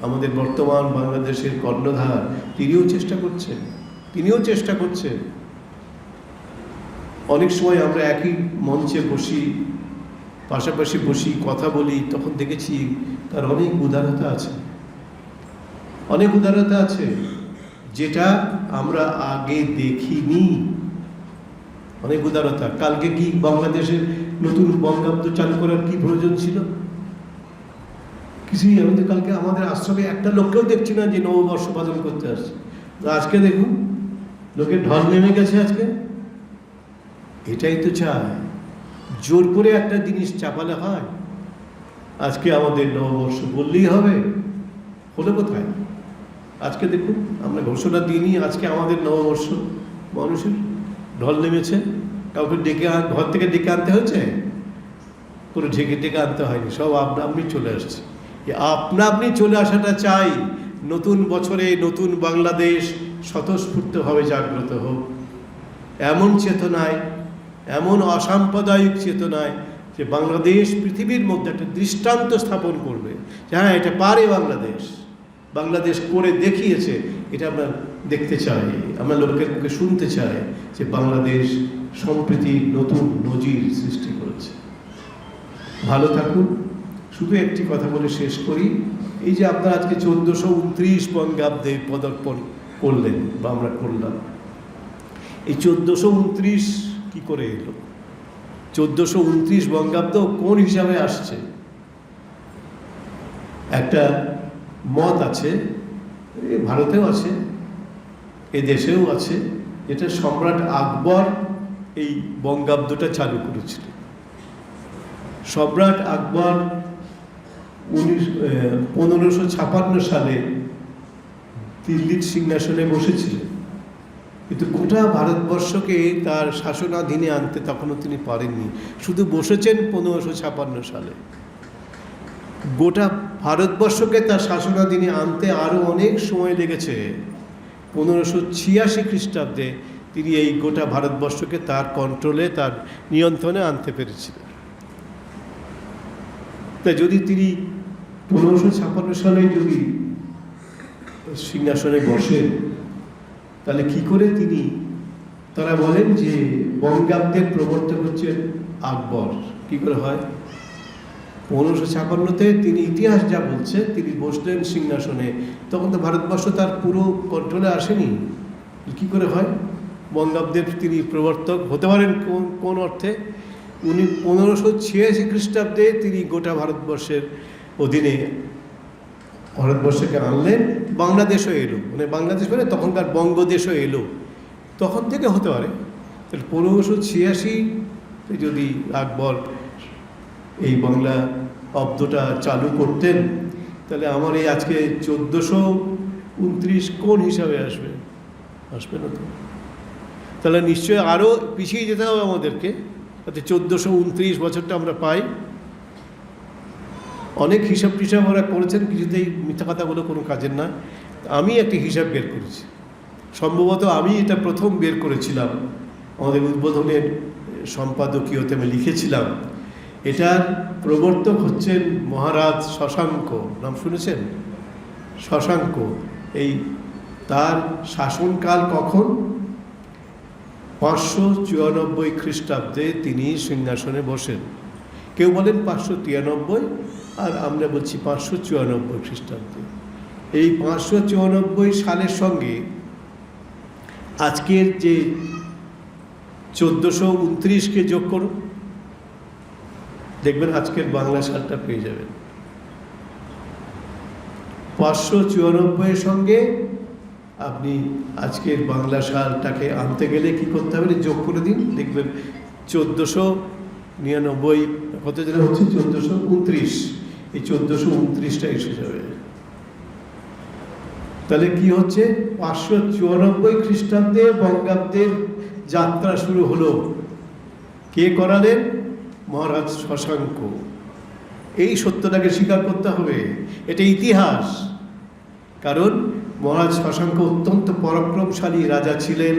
আমাদের বর্তমান বাংলাদেশের কর্ণধার, তিনিও চেষ্টা করছেন। অনেক সময় আমরা একই মঞ্চে বসি, পাশাপাশি বসি, কথা বলি, তখন দেখেছি তার অনেক উদারতা আছে, যেটা আমরা আগে দেখিনি। অনেক উদারতা। কালকে কি বাংলাদেশের নতুন বঙ্গাব্দ চালু করার কি প্রয়োজন ছিল? কিছুই। কালকে আমাদের আশ্রমে একটা লোককেও দেখছি না যে নববর্ষ পালন করতে আসছে। আজকে দেখুন লোকের ঢল নেমে গেছে। আজকে এটাই তো চায়, জোর করে একটা জিনিস চাপালে হয়। আজকে আমাদের নববর্ষ বললেই হবে, হলো কোথায়? আজকে দেখুন আমরা ঘোষণা দিইনি আজকে আমাদের নববর্ষ। মানুষের ঢল নেমেছে, কাউকে ঘর থেকে ডেকে আনতে হয়েছে? কোনো ডেকে আনতে হয়নি, সব আপনি চলে আসছে। আপনি চলে আসাটা চাই। নতুন বছরে নতুন বাংলাদেশ স্বতঃস্ফূর্তভাবে জাগ্রত হোক, এমন চেতনায়, এমন অসাম্প্রদায়িক চেতনায় যে বাংলাদেশ পৃথিবীর মধ্যে একটা দৃষ্টান্ত স্থাপন করবে যে হ্যাঁ, এটা পারে বাংলাদেশ করে দেখিয়েছে। এটা আমরা দেখতে চাই, আমরা লোকের মুখে শুনতে চাই যে বাংলাদেশ সম্প্রীতির নতুন নজির সৃষ্টি করেছে। ভালো থাকুন। শুধু একটি কথা বলে শেষ করি, এই যে আপনারা আজকে 1429 বঙ্গাব্দে পদার্পণ করলেন বা আমরা করলাম, এই 1429 কি করে এলো? 1429 বঙ্গাব্দ কোন হিসাবে আসছে? একটা মত আছে, ভারতেও আছে, এ দেশেও আছে, যেটা সম্রাট আকবর এই বঙ্গাব্দটা চালু করেছিল। সম্রাট আকবর 1556 সালে দিল্লির সিংহাসনে বসেছিলেন, কিন্তু গোটা ভারতবর্ষকে তার শাসনাধীনে আনতে তখনও তিনি পারেননি। শুধু বসেছেন 1556 সালে। গোটা ভারতবর্ষকে তার শাসনাধীনে আনতে আরও অনেক সময় লেগেছে। 1586 খ্রিস্টাব্দে তিনি এই গোটা ভারতবর্ষকে তার কন্ট্রোলে, তার নিয়ন্ত্রণে আনতে পেরেছিলেন। তা যদি তিনি 1556 সালে যদি সিংহাসনে বসেন, তাহলে কি করে তারা বলেন যে বঙ্গাব্দের প্রবর্তক হচ্ছেন আকবর। কি করে হয়? 1556-তে তিনি, ইতিহাস যা বলছে, তিনি বসলেন সিংহাসনে, তখন তো ভারতবর্ষ তার পুরো কন্ট্রোলে আসেনি। কি করে হয়? বঙ্গাব্দের তিনি প্রবর্তক হতে পারেন কোন অর্থে? উনি 1586 খ্রিস্টাব্দে তিনি গোটা ভারতবর্ষের অধীনে ভারতবর্ষকে আনলেন। বাংলাদেশও এলো, বাংলাদেশ তখনকার বঙ্গদেশও এলো, তখন থেকে হতে পারে। তাহলে 1586 যদি আকবর এই বাংলা অব্দটা চালু করতেন, তাহলে আমার এই আজকে 1429 কোন হিসাবে আসবে? আসবে না তো। তাহলে নিশ্চয়ই আরও পিছিয়ে যেতে হবে আমাদেরকে, যাতে 1429 বছরটা আমরা পাই। অনেক হিসাব টিসাব ওরা করেছেন, কিছুতেই মিথ্যা কথাগুলো কোনো কাজের না। আমি একটি হিসাব বের করেছি, সম্ভবত আমি এটা প্রথম বের করেছিলাম, আমাদের উদ্বোধনের সম্পাদকীয়তে আমি লিখেছিলাম। এটার প্রবর্তক হচ্ছেন মহারাজ শশাঙ্ক, নাম শুনেছেন? শশাঙ্ক। এই তার শাসনকাল কখন? 594 খ্রিস্টাব্দে তিনি সিংহাসনে বসেন। কেউ বলেন 593, আর আমরা বলছি 594 খ্রিস্টাব্দে। এই 594 সালের সঙ্গে আজকের যে 1429কে যোগ করুন, দেখবেন আজকের বাংলা সালটা পেয়ে যাবেন। 594 সঙ্গে আপনি আজকের বাংলা সালটাকে আনতে গেলে কি করতে হবে? যোগ করে দিন, দেখবেন 1499 কত যেটা হচ্ছে 1429, এই 1429টা এসে যাবে। তাহলে কি হচ্ছে? 594 খ্রিস্টাব্দে বঙ্গাব্দের যাত্রা শুরু হলো। কে করালেন? মহারাজ শশাঙ্ক। এই সত্যটাকে স্বীকার করতে হবে, এটা ইতিহাস। কারণ মহারাজ শশাঙ্ক অত্যন্ত পরাক্রমশালী রাজা ছিলেন।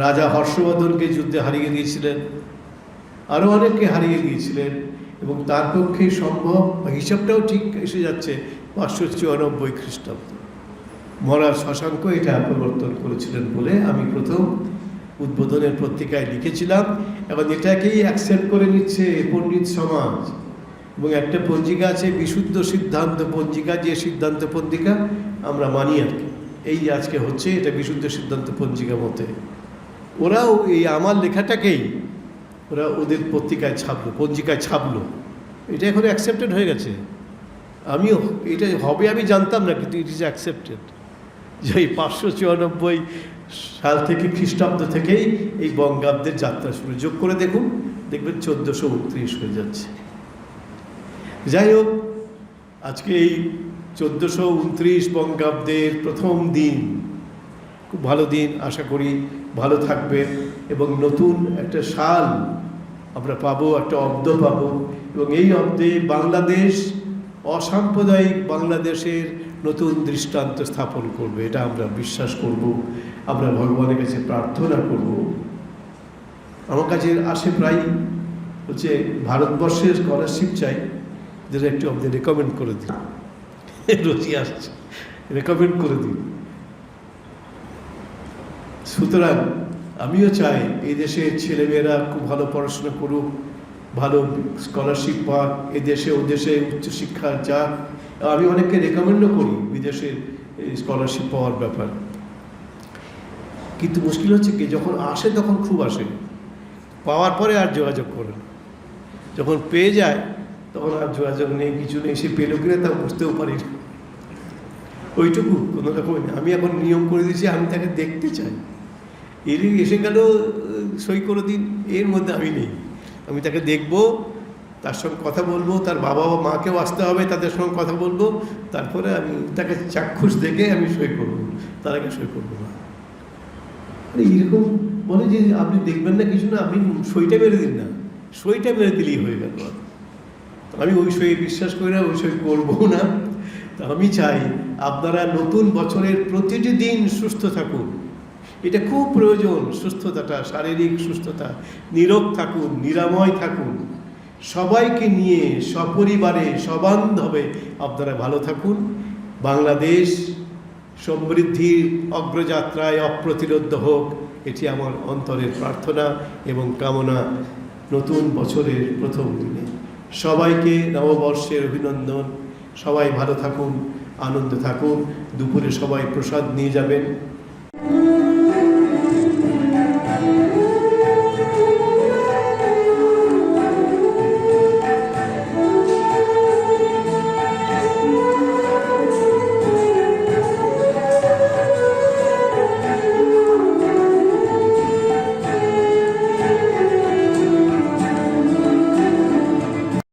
রাজা হর্ষবর্ধনকে যুদ্ধে হারিয়ে দিয়েছিলেন, আরও অনেককে হারিয়ে দিয়েছিলেন, এবং তার পক্ষে সম্ভব, হিসাবটাও ঠিক এসে যাচ্ছে 594 খ্রিস্টাব্দ। মহারাজ শশাঙ্ক এটা প্রবর্তন করেছিলেন বলে আমি প্রথম উদ্বোধনের পত্রিকায় লিখেছিলাম। এখন এটাকেই অ্যাকসেপ্ট করে নিচ্ছে পণ্ডিত সমাজ, এবং একটা পঞ্জিকা আছে বিশুদ্ধ সিদ্ধান্ত পঞ্জিকা, যে সিদ্ধান্ত পঞ্জিকা আমরা মানি আর কি। এই আজকে হচ্ছে এটা বিশুদ্ধ সিদ্ধান্ত পঞ্জিকা মতে ওরাও এই আমার লেখাটাকেই ওরা ওদের পত্রিকায় ছাপলো, পঞ্জিকায় ছাপলো। এটা এখন অ্যাকসেপ্টেড হয়ে গেছে। আমিও এটা হবে আমি জানতাম না, কিন্তু ইট ইজ অ্যাকসেপ্টেড যে এই 594 সাল থেকে খ্রিস্টাব্দ থেকেই এই বঙ্গাব্দের যাত্রা শুরু। যোগ করে দেখুন, দেখবেন 1429 হয়ে যাচ্ছে। যাই হোক, আজকে এই 1429 বঙ্গাব্দের প্রথম দিন, খুব ভালো দিন, আশা করি ভালো থাকবে, এবং নতুন একটা সাল আমরা পাবো, একটা অব্দ পাবো, এবং এই অব্দে বাংলাদেশ অসাম্প্রদায়িক বাংলাদেশের নতুন দৃষ্টান্ত স্থাপন করবে, এটা আমরা বিশ্বাস করব, আমরা ভগবানের কাছে প্রার্থনা করব। আমার কাছে আসে প্রায় হচ্ছে ভারতবর্ষের স্কলারশিপ চাই, যেটা একটু আমাদের রেকমেন্ড করে দিন। রোজই আসছে, রেকমেন্ড করে দিন। সুতরাং আমিও চাই এই দেশের ছেলেমেয়েরা খুব ভালো পড়াশোনা করুক, ভালো স্কলারশিপ পাক, এদেশে ওদেশে উচ্চশিক্ষা যাক। আমি অনেককে রেকমেন্ডও করি বিদেশের স্কলারশিপ পাওয়ার ব্যাপার। কিন্তু মুশকিল হচ্ছে কি, যখন আসে তখন খুব আসে, পাওয়ার পরে আর যোগাযোগ করে না। যখন পেয়ে যায় তখন আর যোগাযোগ নেই, কিছু নেই, সে পেল কিনা তা বুঝতেও পারি না, ওইটুকু কোনো রকমই নেই। আমি এখন নিয়ম করে দিয়েছি, আমি তাকে দেখতে চাই। এর এসে গেল সই করে দিন, এর মধ্যে আমি নেই। আমি তাকে দেখব, তার সঙ্গে কথা বলবো, তার বাবা বা মাকেও আসতে হবে, তাদের সঙ্গে কথা বলবো, তারপরে আমি তাকে চাক্ষুষ দেখে আমি সই করবো, তার আগে সই করবো না। এরকম বলে যে আপনি দেখবেন না কিছু না, আপনি সইটা মেরে দিন না, সইটা মেরে দিলেই হয়ে গেল। আমি ওই সই বিশ্বাস করি না, ওই সই করবো না। তো আমি চাই আপনারা নতুন বছরের প্রতিটি দিন সুস্থ থাকুন, এটা খুব প্রয়োজন। সুস্থতাটা, শারীরিক সুস্থতা, নীরব থাকুন, নিরাময় থাকুন, সবাইকে নিয়ে সপরিবারে সবান্ধবে আপনারা ভালো থাকুন। বাংলাদেশ সমৃদ্ধির অগ্রযাত্রায় অপ্রতিরোধ্য হোক, এটি আমার অন্তরের প্রার্থনা এবং কামনা। নতুন বছরের প্রথম দিনে সবাইকে নববর্ষের অভিনন্দন। সবাই ভালো থাকুন, আনন্দে থাকুন। দুপুরে সবাই প্রসাদ নিয়ে যাবেন।